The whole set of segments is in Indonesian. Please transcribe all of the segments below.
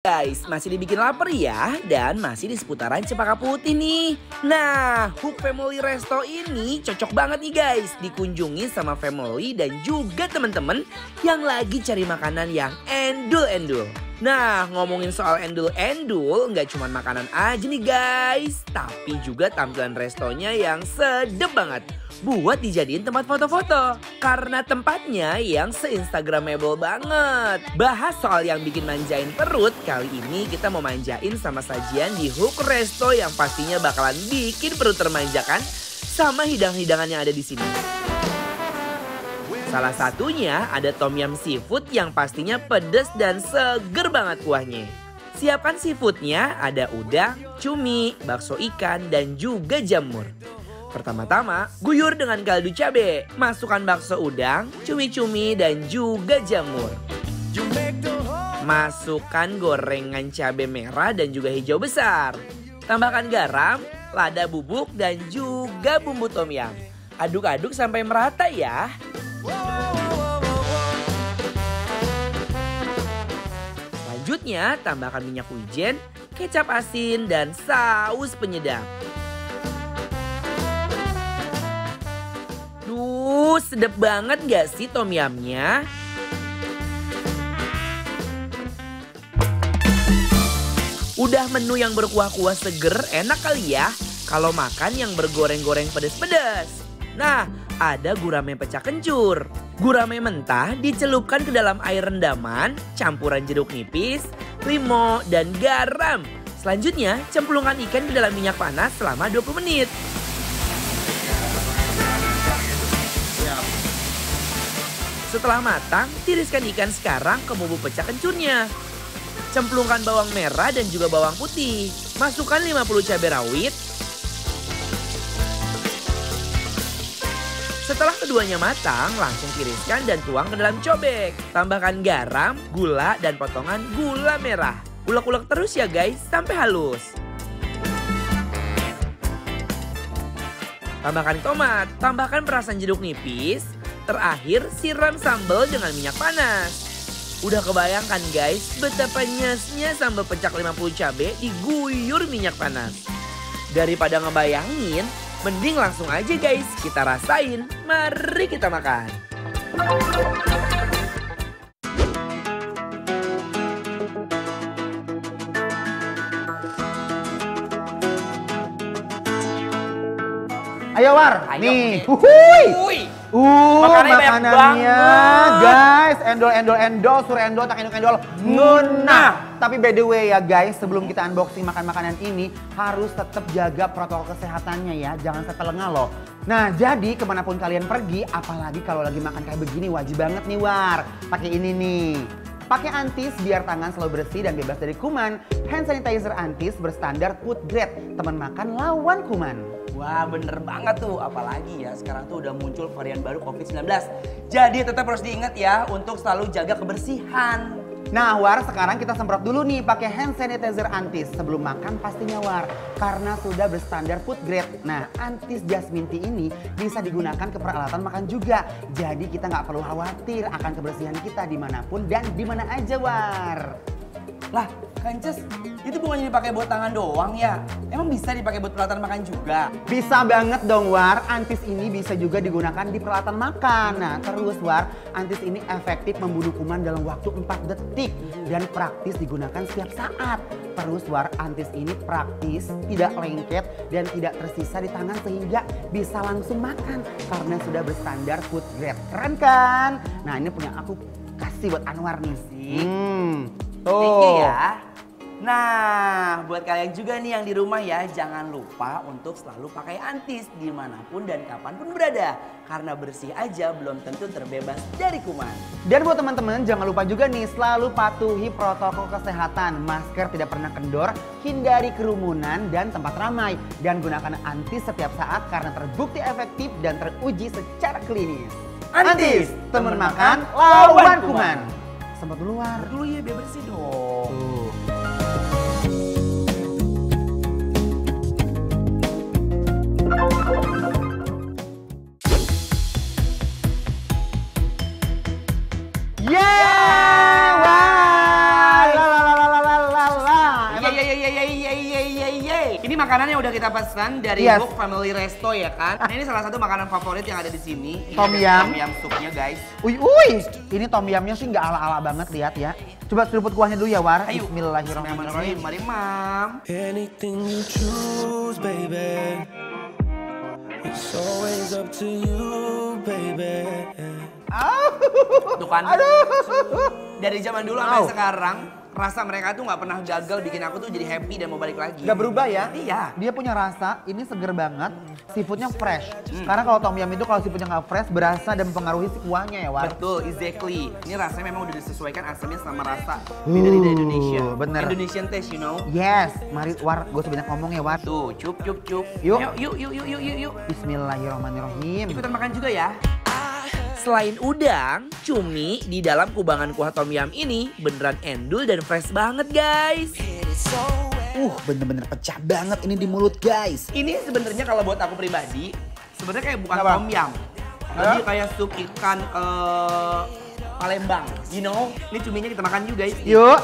Guys, masih dibikin lapar ya, dan masih di seputaran Cempaka Putih nih. Nah, Hook Family Resto ini cocok banget nih guys, dikunjungi sama family dan juga teman-teman yang lagi cari makanan yang endul-endul. Nah, ngomongin soal endul-endul, nggak cuma makanan aja nih guys, tapi juga tampilan restonya yang sedep banget buat dijadiin tempat foto-foto. Karena tempatnya yang se-instagramable banget. Bahas soal yang bikin manjain perut, kali ini kita mau manjain sama sajian di Hook Resto yang pastinya bakalan bikin perut termanjakan sama hidangan-hidangan yang ada di sini. Salah satunya ada tom yum seafood yang pastinya pedas dan seger banget kuahnya. Siapkan seafoodnya, ada udang, cumi, bakso ikan, dan juga jamur. Pertama-tama, guyur dengan kaldu cabe. Masukkan bakso udang, cumi-cumi, dan juga jamur. Masukkan gorengan cabe merah dan juga hijau besar. Tambahkan garam, lada bubuk, dan juga bumbu tom yum. Aduk-aduk sampai merata ya. Selanjutnya, tambahkan minyak wijen, kecap asin, dan saus penyedap. Duh, sedap banget gak sih tom yumnya? Udah menu yang berkuah-kuah seger, enak kali ya kalau makan yang bergoreng-goreng pedas-pedas. Nah, ada gurame pecah kencur. Gurame mentah dicelupkan ke dalam air rendaman, campuran jeruk nipis, limo, dan garam. Selanjutnya, cemplungkan ikan ke dalam minyak panas selama 20 menit. Setelah matang, tiriskan ikan sekarang ke bumbu pecah kencurnya. Cemplungkan bawang merah dan juga bawang putih. Masukkan 50 cabai rawit. Setelah keduanya matang, langsung tiriskan dan tuang ke dalam cobek. Tambahkan garam, gula, dan potongan gula merah. Ulek-ulek terus ya guys, sampai halus. Tambahkan tomat, tambahkan perasan jeruk nipis. Terakhir, siram sambal dengan minyak panas. Udah kebayangkan guys, betapa nyesnya sambal pecak 50 cabai diguyur minyak panas. Daripada ngebayangin, mending langsung aja guys, kita rasain. Mari kita makan. Ayo War, Ayo, nih. Wuih. Makanannya banyak banget. guys, endol, sur endol, tak endol, ngunah. Tapi by the way ya guys, sebelum kita unboxing makan makanan ini, harus tetap jaga protokol kesehatannya ya, jangan sampai lengah loh. Nah, jadi kemanapun kalian pergi, apalagi kalau lagi makan kayak begini, wajib banget nih War, pakai ini nih. Pakai Antis biar tangan selalu bersih dan bebas dari kuman. Hand sanitizer Antis berstandar food grade, teman makan lawan kuman. Wah, bener banget tuh, apalagi ya sekarang tuh udah muncul varian baru COVID-19. Jadi tetap harus diingat ya untuk selalu jaga kebersihan. Nah War, sekarang kita semprot dulu nih pakai hand sanitizer Antis sebelum makan pastinya War, karena sudah berstandar food grade. Nah, Antis Jasmine Tea ini bisa digunakan ke peralatan makan juga. Jadi kita nggak perlu khawatir akan kebersihan kita dimanapun dan dimana aja War. Lah, Kances, itu bukannya dipakai buat tangan doang ya? Emang bisa dipakai buat peralatan makan juga? Bisa banget dong War, Antis ini bisa juga digunakan di peralatan makan. Nah terus War, Antis ini efektif membunuh kuman dalam waktu 4 detik dan praktis digunakan setiap saat. Terus War, Antis ini praktis, tidak lengket dan tidak tersisa di tangan sehingga bisa langsung makan karena sudah berstandar food grade. Keren kan? Nah ini punya aku kasih buat Anwar nih sih. Thank you ya. Nah, buat kalian juga nih yang di rumah ya, jangan lupa untuk selalu pakai Antis dimanapun dan kapanpun berada. Karena bersih aja belum tentu terbebas dari kuman. Dan buat teman-teman jangan lupa juga nih selalu patuhi protokol kesehatan. Masker tidak pernah kendor, hindari kerumunan dan tempat ramai. Dan gunakan Antis setiap saat karena terbukti efektif dan teruji secara klinis. Antis, teman makan, lawan kuman. Sempat dulu War. Dulu ya biar bersih dong. Yeay! Wah! Ini makanannya udah kita pesan dari Yes. Hook Family Resto ya kan. Nah, ini salah satu makanan favorit yang ada di sini. Ini Tom ada yum. Tom yum supnya guys. Uy, ini tom yumnya sih nggak ala-ala banget, lihat ya. Coba seruput kuahnya dulu ya, War. Ayo. Bismillahirrahmanirrahim. Mari mam. Anything you choose, baby. It's always up to you, baby. Tuh kan. Dari zaman dulu sampai sekarang, rasa mereka tuh nggak pernah gagal bikin aku tuh jadi happy dan mau balik lagi. Gak berubah ya? Iya. Dia punya rasa, ini seger banget, seafoodnya fresh. Karena kalau tom yum itu kalau seafoodnya nggak fresh, berasa dan mempengaruhi si kuahnya ya, War. Betul, exactly. Ini rasanya memang udah disesuaikan asamnya sama rasa lidah Indonesia. Bener. Indonesian taste, you know. Yes, mari War, gue sebanyak ngomong ya, War. Tuh, cup. Yuk. Yuk. Bismillahirrahmanirrahim. Ikutan makan juga ya. Selain udang, cumi di dalam kubangan kuah tom yum ini beneran endul dan fresh banget guys. Bener-bener pecah banget ini di mulut, guys. Ini sebenarnya kalau buat aku pribadi, sebenarnya kayak bukan Apa? tom yum. Lebih kayak sup ikan Palembang, you know. Ini cuminya kita makan juga guys. Yuk.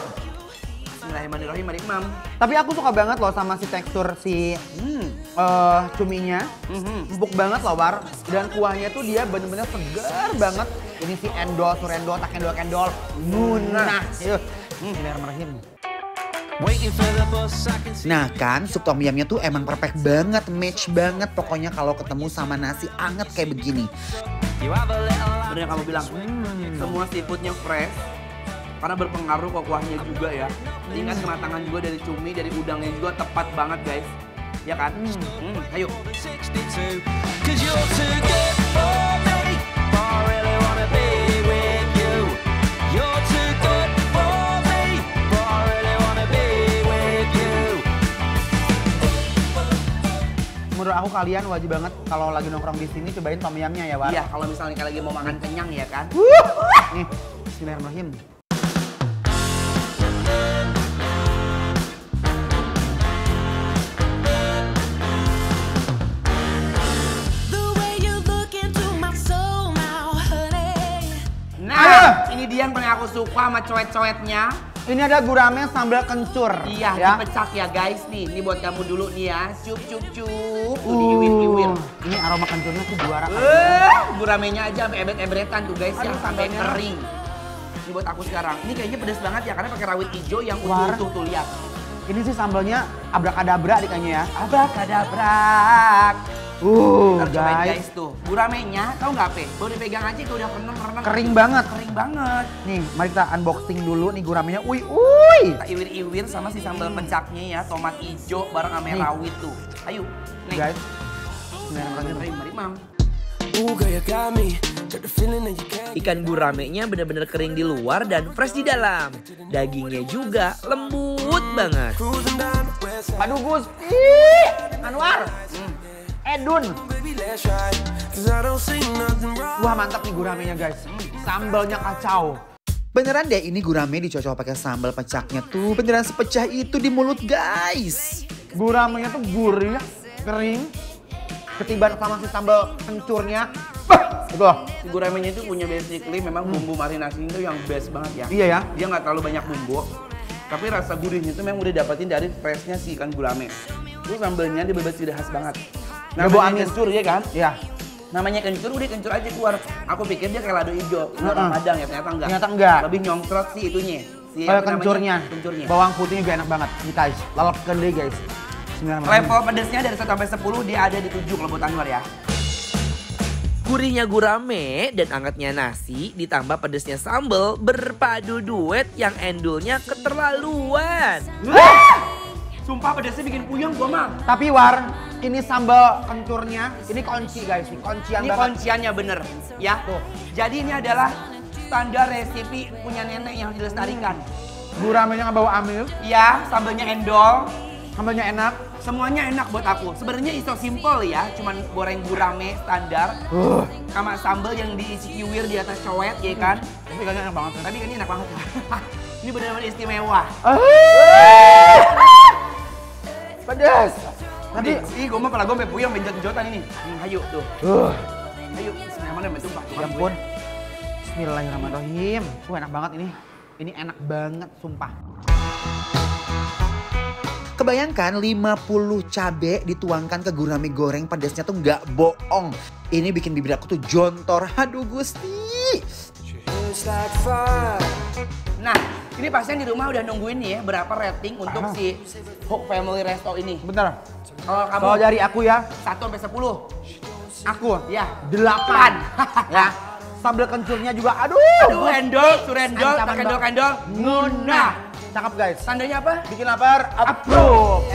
Bismillahirrahmanirrahim, mari mam. Tapi aku suka banget loh sama si tekstur si cuminya. Empuk banget loh, War. Dan kuahnya tuh dia bener-bener segar banget. Ini si endol, surendol, tak endol. Nunah. Yuk. Bismillahirrahmanirrahim. Waiting for the bus, I can see. Nah kan, sup tom yumnya tuh emang perfect banget, match banget pokoknya kalau ketemu sama nasi anget kayak begini. You have a little Bener yang kamu bilang, semua seafoodnya fresh. Karena berpengaruh ke kuahnya juga ya. Tingkat kematangan juga dari cumi, dari udangnya juga tepat banget guys. Ya kan? Ayo. 62. 'Cause you're too good for me. I really wanna be with you. You're too good for me. I really wanna be with you. Menurut aku kalian wajib banget kalau lagi nongkrong di sini cobain tom yumnya ya, War. Iya, kalau misalnya kalian lagi mau makan kenyang ya kan. Nih, bismillahirrahmanirrahim. The way you look into my soul now, honey. Nah, ini dia yang paling aku suka sama coet-coetnya. Ini ada gurame sambal kencur. Iya, ya. dipecak ya guys nih. Ini buat kamu dulu nih ya. Cup. Tuh diiwir-iwir. Ini aroma kencurnya tuh juara. Guramenya aja sampai ebret-ebretan tuh guys ya, Aduh, sampai sambalnya. kering. Ini buat aku sekarang. Ini kayaknya pedas banget ya karena pakai rawit hijau yang War. utuh tuh lihat. Ini sih sambalnya abrakadabra kayaknya ya. Abrakadabrak. Ntar cobain Guys. guys tuh. Guramenya, tahu nggak Pe? Baru dipegang aja tuh udah renang. Kering banget. Kering banget. Nih, mari kita unboxing dulu nih guramenya. Uy. Kita iwir-iwir sama si sambal pecaknya ya, tomat hijau bareng sama Nih. rawit tuh. Ayo, nih. Guys. Bismillahirrahmanirrahim. Mari, mam. Ooh, girl, you got me. Got the feeling that you can't. Ikan guramenya bener-bener kering di luar dan fresh di dalam. Dagingnya juga lembut banget. Cruising down the west side. Aduh, Gus. Ih, Anwar. Edun. Baby, let's ride. 'Cause I don't see nothing wrong. Wah, mantap nih guramenya, guys. Sambalnya kacau. Beneran deh ini gurame dicocol pakai sambal pecaknya tuh. Beneran sepecah itu di mulut, guys. Guramenya tuh gurih, kering. Ketiban sama si sambal kencurnya. Betul. Si guramenya itu punya basically memang bumbu marinasi itu yang best banget ya. Iya ya. Dia nggak terlalu banyak bumbu, tapi rasa gurihnya itu memang udah dapetin dari freshnya si ikan gurame. Terus sambalnya dia bebas tidak khas banget. Nggak bau Namanya amis. kencur ya kan? Iya. Namanya kencur udah kencur aja keluar. Aku pikir dia kayak lado hijau, orang Padang ya ternyata enggak. Ternyata enggak. Lebih nyongkrot sih itunya. Si Kayak apa namanya? kencurnya. Kencurnya. Bawang putihnya juga enak banget. Nih guys, lalapkan deh guys. Bismillahirrahmanirrahim. Level pedesnya dari 1 sampai 10 dia ada di 7 kalau buat Anwar ya. Gurihnya gurame dan angetnya nasi ditambah pedesnya sambal berpadu duet yang endulnya keterlaluan. Sumpah pedesnya bikin puyeng gua mah. Tapi War, ini sambal kencurnya, ini kunci guys, ini kuncian Ini banget. kunciannya bener ya. Tuh. Jadi ini adalah standar resipi punya nenek yang harus dilestarikan. Guramenya nggak bau amis, Ya, sambalnya endol, sambalnya enak. semuanya enak buat aku. Sebenarnya iso simple ya, cuman goreng gurame standar sama sambal yang diisi kiwir di atas cowet ya kan. Tapi kayaknya enak banget. Tapi kan ini enak banget. Ini benar-benar istimewa. Pedas. Tadi, ih gue mah pala gue sampai puyeng benjot-benjotan ini. Ayo tuh. Ayo, bismillahirrahmanirrahim tumpah. Ya ampun. Bismillahirrahmanirrahim. Enak banget ini. Ini enak banget, sumpah. kebayangkan 50 cabe dituangkan ke gurame goreng pedasnya tuh nggak bohong. Ini bikin bibir aku tuh jontor. Aduh Gusti. Nah, ini pastinya di rumah udah nungguin nih ya berapa rating untuk si Hook Family Resto ini. Bentar. Kalau kamu Kalau dari aku ya, 1 sampai 10. aku Ya, 8. Ya. Sambal kencurnya juga aduh. Aduh, endol, surendol, Ancaman kendol-kendol, ngunah. Cakep guys. Tandanya apa? Bikin lapar, approve.